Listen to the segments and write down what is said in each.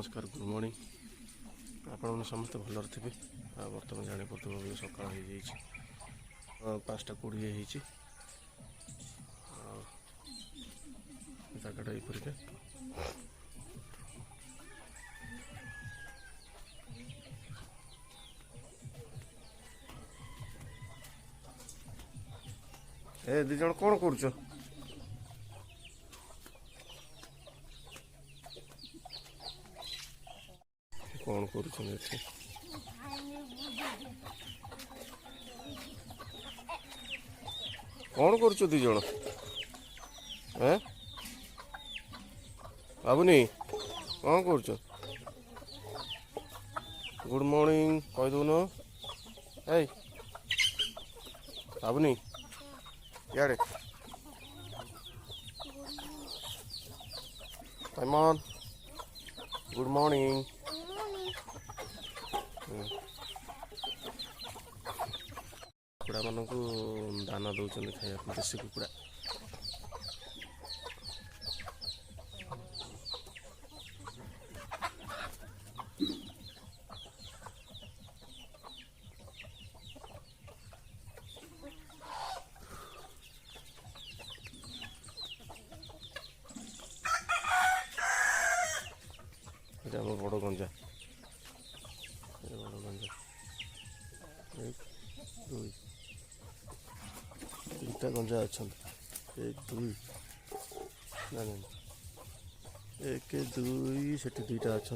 नमस्कार good morning आपण समस्त भलर थे बर्तमान जाने पड़े सकाल हो 5:20 जगटा यपरिका ए दी जन कौन कर कौन कर कौन कर दी जन बाबुनी कौन कर गुड मॉर्निंग कह दौन ए बाबुनी यारे Simon गुड मॉर्निंग कुकुड़ा मानक दाना दौरान खाया देसी कुकुड़ा बड़ गंजा बड़ गंजा एक दुई तीनटा गंजा अच्छा एक दुई ना एक दुई से दुईटा अच्छा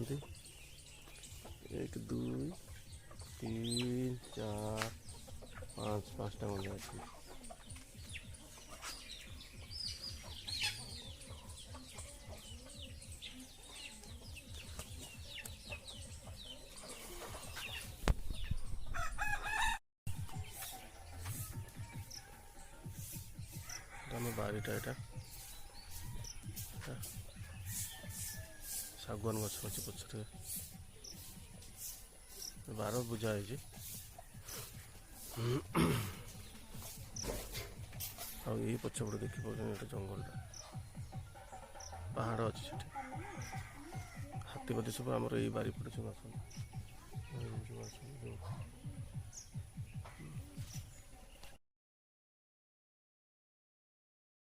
एक दुई तीन चार पाँचटा गंजा अच्छा बारीटा यहाँ शागुआन गछ अच्छे पछरे 12 बुझा है आई पछपटे देखी पाते जंगलटा पहाड़ अच्छे हाथी पति सब आम बारीपटे सब आस